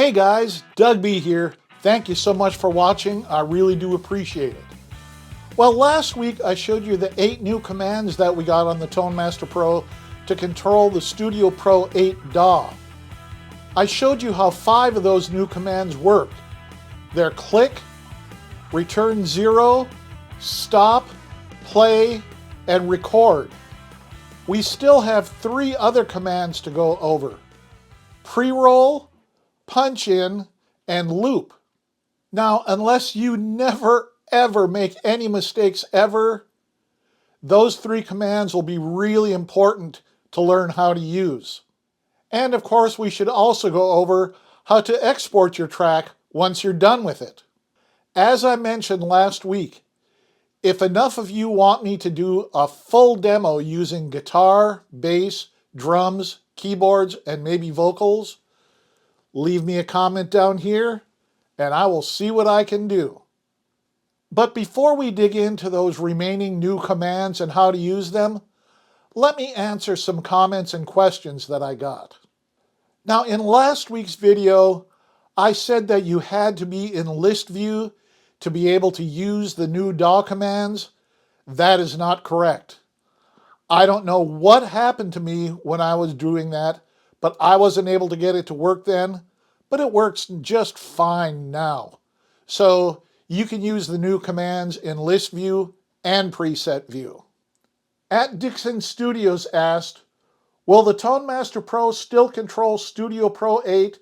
Hey guys, Doug B here. Thank you so much for watching. I really do appreciate it. Well, last week I showed you the 8 new commands that we got on the Tone Master Pro to control the Studio Pro 8 DAW. I showed you how 5 of those new commands worked. They're click, return 0, stop, play, and record. We still have 3 other commands to go over: pre-roll, punch in, and loop. Now, unless you never ever make any mistakes ever, those 3 commands will be really important to learn how to use. And of course, we should also go over how to export your track once you're done with it. As I mentioned last week, if enough of you want me to do a full demo using guitar, bass, drums, keyboards, and maybe vocals, leave me a comment down here and I will see what I can do. But before we dig into those remaining new commands and how to use them, let me answer some comments and questions that I got. Now, in last week's video, I said that you had to be in list view to be able to use the new DAW commands. That is not correct. I don't know what happened to me when I was doing that, but I wasn't able to get it to work then, but it works just fine now. So you can use the new commands in list view and preset view. At Dixon Studios asked, will the Tone Master Pro still control Studio Pro 8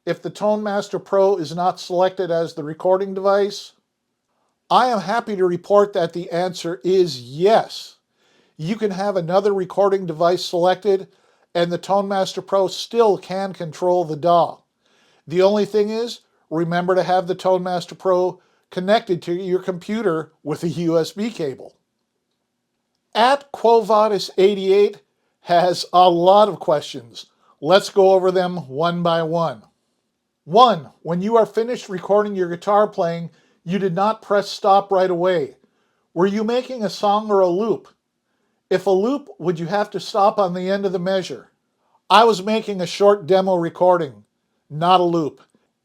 if the Tone Master Pro is not selected as the recording device? I am happy to report that the answer is yes. You can have another recording device selected and the Tone Master Pro still can control the DAW. The only thing is, remember to have the Tone Master Pro connected to your computer with a USB cable. At Quovatus88 has a lot of questions. Let's go over them one by one. 1. When you are finished recording your guitar playing, you did not press stop right away. Were you making a song or a loop? If a loop, would you have to stop on the end of the measure? I was making a short demo recording, not a loop.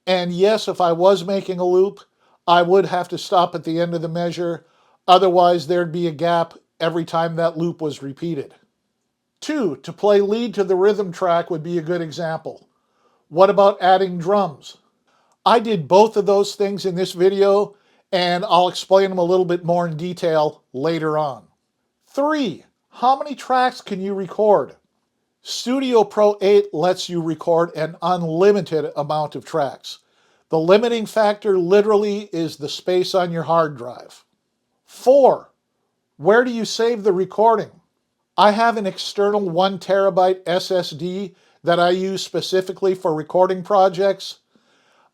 And yes, if I was making a loop, I would have to stop at the end of the measure. Otherwise, there'd be a gap every time that loop was repeated. 2. To play lead to the rhythm track would be a good example. What about adding drums? I did both of those things in this video, and I'll explain them a little bit more in detail later on. 3. How many tracks can you record? Studio Pro 8 lets you record an unlimited amount of tracks. The limiting factor literally is the space on your hard drive. 4. Where do you save the recording? I have an external 1 terabyte SSD that I use specifically for recording projects.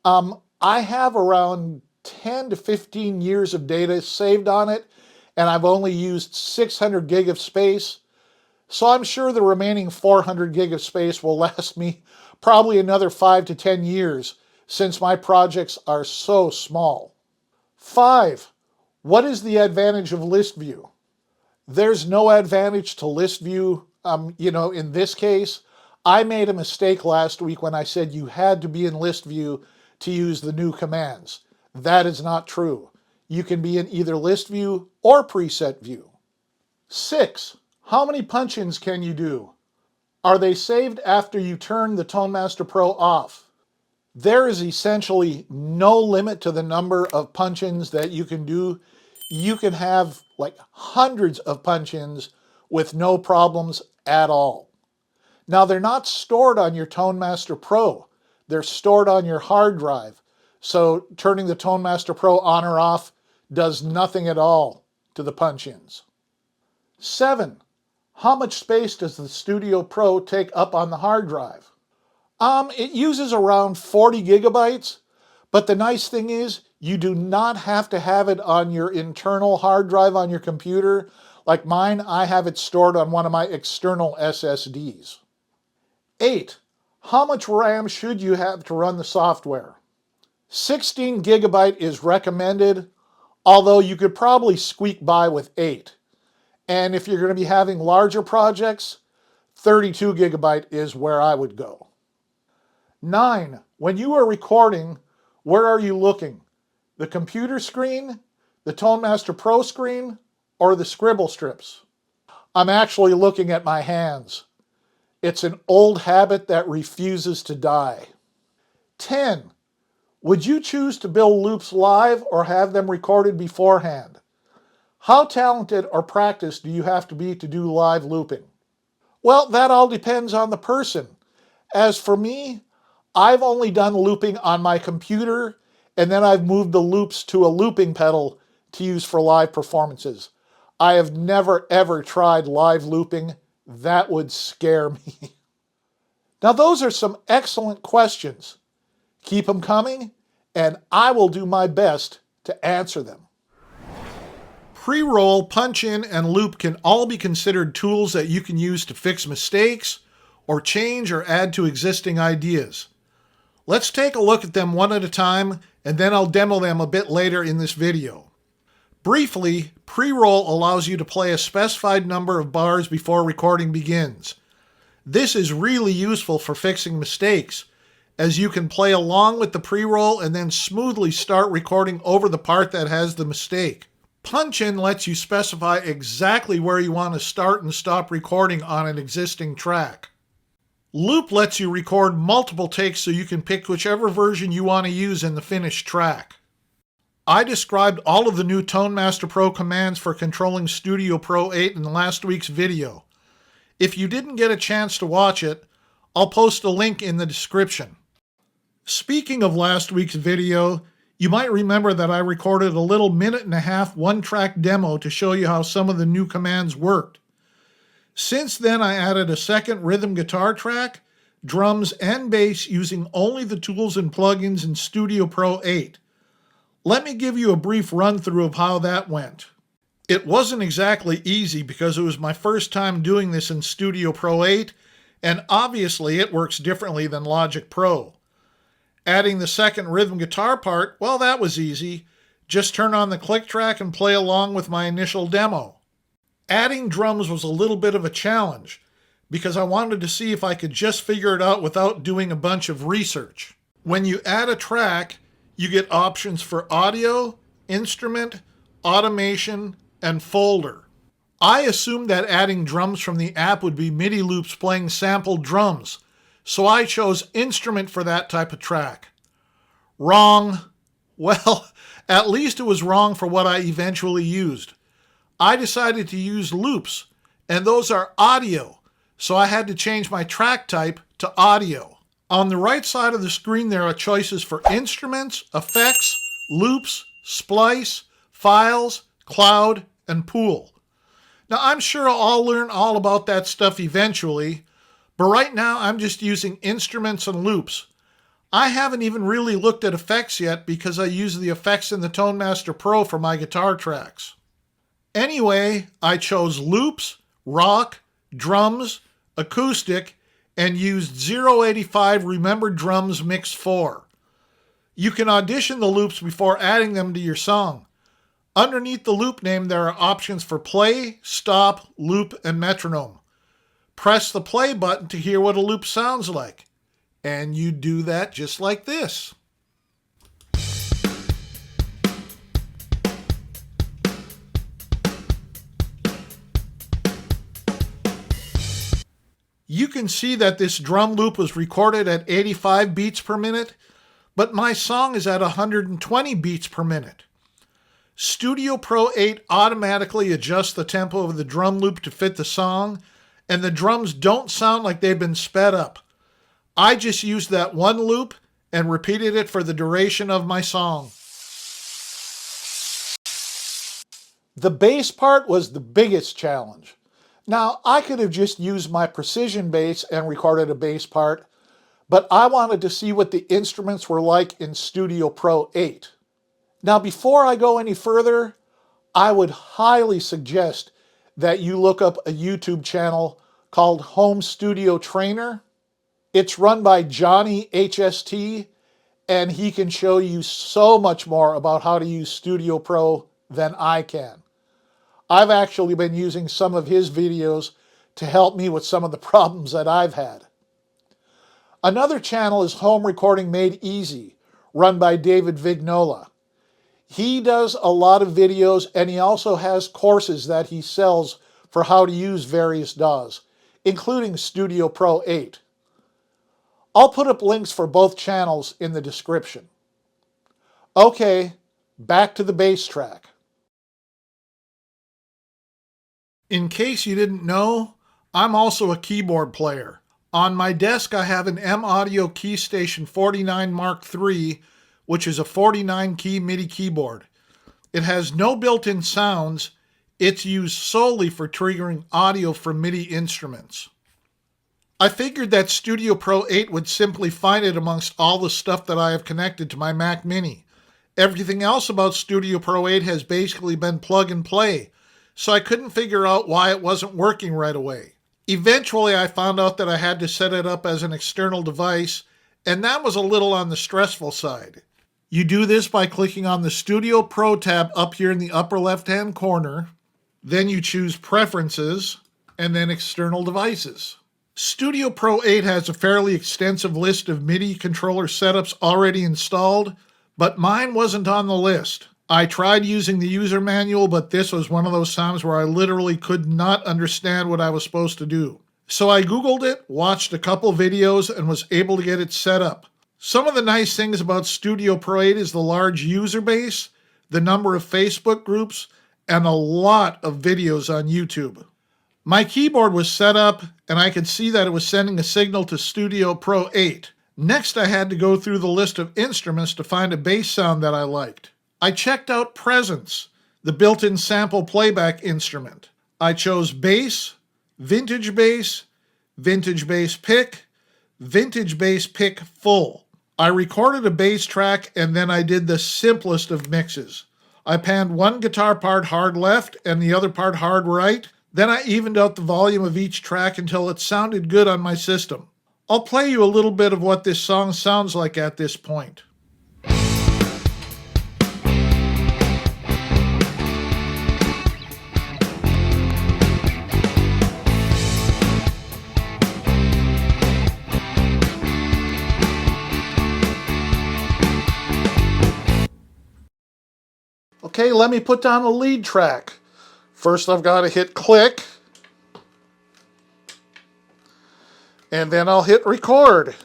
I have around 10 to 15 years of data saved on it, and I've only used 600 gig of space. So I'm sure the remaining 400 gig of space will last me probably another 5 to 10 years since my projects are so small. 5. What is the advantage of list view? There's no advantage to list view. In this case, I made a mistake last week when I said you had to be in list view to use the new commands. That is not true. You can be in either list view or preset view. 6. How many punch-ins can you do? Are they saved after you turn the Tone Master Pro off? There is essentially no limit to the number of punch-ins that you can do. You can have like hundreds of punch-ins with no problems at all. Now, they're not stored on your Tone Master Pro. They're stored on your hard drive. So turning the Tone Master Pro on or off does nothing at all to the punch-ins. 7. How much space does the Studio Pro take up on the hard drive? It uses around 40 gigabytes, but the nice thing is you do not have to have it on your internal hard drive on your computer. Like mine, I have it stored on one of my external SSDs. 8. How much RAM should you have to run the software? 16 gigabyte is recommended, although you could probably squeak by with 8. And if you're going to be having larger projects, 32 gigabyte is where I would go. 9. When you are recording, where are you looking? The computer screen, the Tone Master Pro screen, or the scribble strips? I'm actually looking at my hands. It's an old habit that refuses to die. 10. Would you choose to build loops live or have them recorded beforehand? How talented or practiced do you have to be to do live looping? Well, that all depends on the person. As for me, I've only done looping on my computer, and then I've moved the loops to a looping pedal to use for live performances. I have never ever tried live looping. That would scare me. Now, those are some excellent questions. Keep them coming, and I will do my best to answer them. Pre-roll, punch-in, and loop can all be considered tools that you can use to fix mistakes or change or add to existing ideas. Let's take a look at them one at a time, and then I'll demo them a bit later in this video. Briefly, pre-roll allows you to play a specified number of bars before recording begins. This is really useful for fixing mistakes, as you can play along with the pre-roll and then smoothly start recording over the part that has the mistake. Punch-in lets you specify exactly where you want to start and stop recording on an existing track. Loop lets you record multiple takes so you can pick whichever version you want to use in the finished track. I described all of the new Tone Master Pro commands for controlling Studio Pro 8 in last week's video. If you didn't get a chance to watch it, I'll post a link in the description. Speaking of last week's video, you might remember that I recorded a little minute-and-a-half one-track demo to show you how some of the new commands worked. Since then, I added a second rhythm guitar track, drums, and bass using only the tools and plugins in Studio Pro 8. Let me give you a brief run-through of how that went. It wasn't exactly easy because it was my first time doing this in Studio Pro 8, and obviously it works differently than Logic Pro. Adding the second rhythm guitar part, well, that was easy. Just turn on the click track and play along with my initial demo. Adding drums was a little bit of a challenge because I wanted to see if I could just figure it out without doing a bunch of research. When you add a track, you get options for audio, instrument, automation, and folder. I assumed that adding drums from the app would be MIDI loops playing sampled drums, so I chose instrument for that type of track. Wrong. Well, at least it was wrong for what I eventually used. I decided to use loops, and those are audio, so I had to change my track type to audio. On the right side of the screen there are choices for instruments, effects, loops, splice, files, cloud, and pool. Now I'm sure I'll learn all about that stuff eventually, but right now I'm just using instruments and loops. I haven't even really looked at effects yet because I use the effects in the Tone Master Pro for my guitar tracks. Anyway, I chose loops, rock, drums, acoustic, and used 085 Remember Drums Mix 4. You can audition the loops before adding them to your song. Underneath the loop name there are options for play, stop, loop, and metronome. Press the play button to hear what a loop sounds like. And you do that just like this. You can see that this drum loop was recorded at 85 beats per minute, but my song is at 120 beats per minute. Studio Pro 8 automatically adjusts the tempo of the drum loop to fit the song, and the drums don't sound like they've been sped up. I just used that one loop and repeated it for the duration of my song. The bass part was the biggest challenge. Now, I could have just used my precision bass and recorded a bass part, but I wanted to see what the instruments were like in Studio Pro 8. Now, before I go any further, I would highly suggest that you look up a YouTube channel called Home Studio Trainer. It's run by Johnny HST, and he can show you so much more about how to use Studio Pro than I can. I've actually been using some of his videos to help me with some of the problems that I've had. Another channel is Home Recording Made Easy, run by David Vignola. He does a lot of videos, and he also has courses that he sells for how to use various DAWs, including Studio Pro 8. I'll put up links for both channels in the description. Okay, back to the bass track. In case you didn't know, I'm also a keyboard player. On my desk I have an M-Audio KeyStation 49 Mark III, which is a 49-key MIDI keyboard. It has no built-in sounds. It's used solely for triggering audio from MIDI instruments. I figured that Studio Pro 8 would simply find it amongst all the stuff that I have connected to my Mac Mini. Everything else about Studio Pro 8 has basically been plug and play, so I couldn't figure out why it wasn't working right away. Eventually, I found out that I had to set it up as an external device, and that was a little on the stressful side. You do this by clicking on the Studio Pro tab up here in the upper left-hand corner, then you choose Preferences, and then External Devices. Studio Pro 8 has a fairly extensive list of MIDI controller setups already installed, but mine wasn't on the list. I tried using the user manual, but this was one of those times where I literally could not understand what I was supposed to do. So I Googled it, watched a couple videos, and was able to get it set up. Some of the nice things about Studio Pro 8 is the large user base, the number of Facebook groups, and a lot of videos on YouTube. My keyboard was set up, and I could see that it was sending a signal to Studio Pro 8. Next, I had to go through the list of instruments to find a bass sound that I liked. I checked out Presence, the built-in sample playback instrument. I chose bass, vintage bass pick, vintage bass pick full. I recorded a bass track, and then I did the simplest of mixes. I panned one guitar part hard left and the other part hard right. Then I evened out the volume of each track until it sounded good on my system. I'll play you a little bit of what this song sounds like at this point. Okay, let me put down the lead track. First I've got to hit click, and then I'll hit record.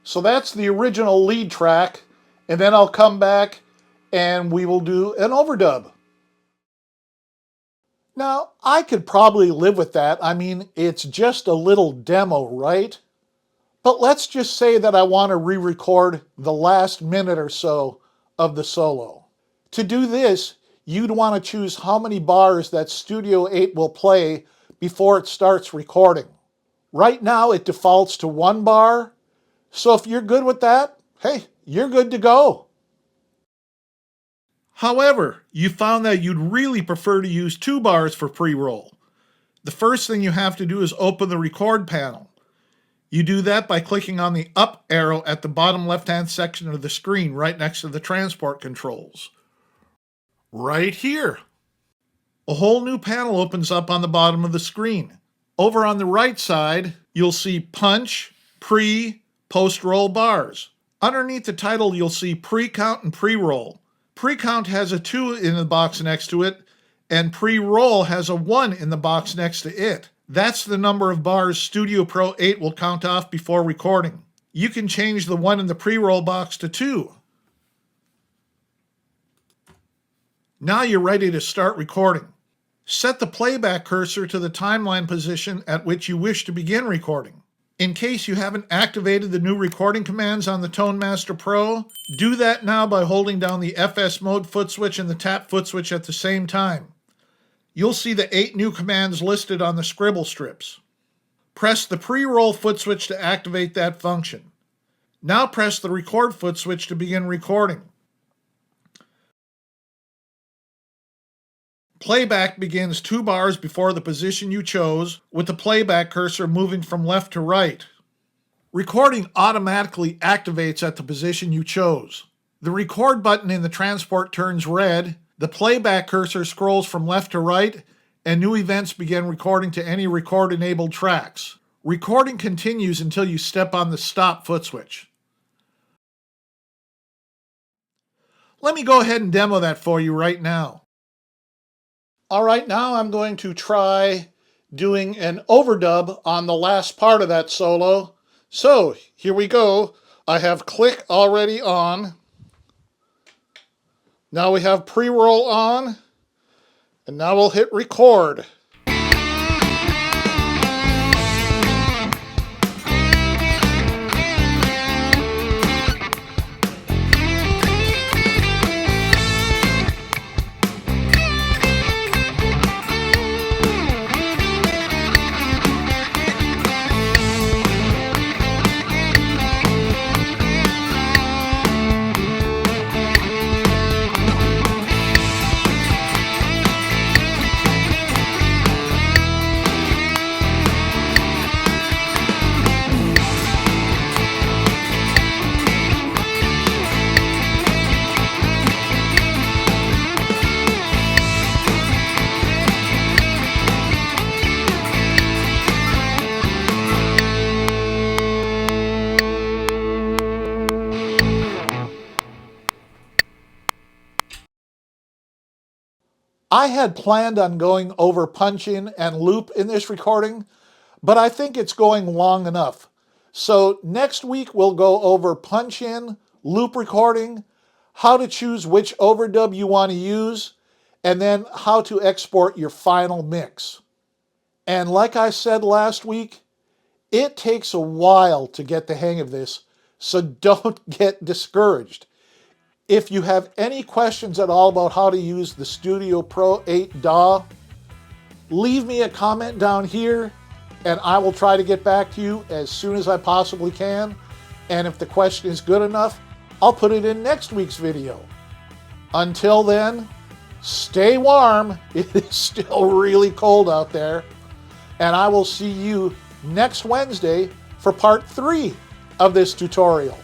So that's the original lead track, and then I'll come back and we will do an overdub. Now, I could probably live with that. I mean, it's just a little demo, right? But let's just say that I want to re-record the last minute or so of the solo. To do this, you'd want to choose how many bars that Studio 8 will play before it starts recording. Right now it defaults to 1 bar, so if you're good with that, hey, you're good to go. However, you found that you'd really prefer to use 2 bars for pre-roll. The first thing you have to do is open the record panel. You do that by clicking on the up arrow at the bottom left-hand section of the screen right next to the transport controls. Right here. A whole new panel opens up on the bottom of the screen. Over on the right side, you'll see punch, pre, post-roll bars. Underneath the title, you'll see pre-count and pre-roll. Pre-count has a 2 in the box next to it, and pre-roll has a 1 in the box next to it. That's the number of bars Studio Pro 8 will count off before recording. You can change the 1 in the pre-roll box to 2. Now you're ready to start recording. Set the playback cursor to the timeline position at which you wish to begin recording. In case you haven't activated the new recording commands on the Tone Master Pro, do that now by holding down the FS mode foot switch and the tap foot switch at the same time. You'll see the 8 new commands listed on the scribble strips. Press the pre-roll foot switch to activate that function. Now press the record foot switch to begin recording. Playback begins 2 bars before the position you chose, with the playback cursor moving from left to right. Recording automatically activates at the position you chose. The record button in the transport turns red, the playback cursor scrolls from left to right, and new events begin recording to any record-enabled tracks. Recording continues until you step on the stop foot switch. Let me go ahead and demo that for you right now. All right, now I'm going to try doing an overdub on the last part of that solo. So, here we go. I have click already on. Now we have pre-roll on. And now we'll hit record. I had planned on going over punch-in and loop in this recording, but I think it's going long enough. So next week we'll go over punch-in, loop recording, how to choose which overdub you want to use, and then how to export your final mix. And like I said last week, it takes a while to get the hang of this, so don't get discouraged. If you have any questions at all about how to use the Studio Pro 8 DAW, leave me a comment down here and I will try to get back to you as soon as I possibly can. And if the question is good enough, I'll put it in next week's video. Until then, stay warm. It is still really cold out there. And I will see you next Wednesday for part 3 of this tutorial.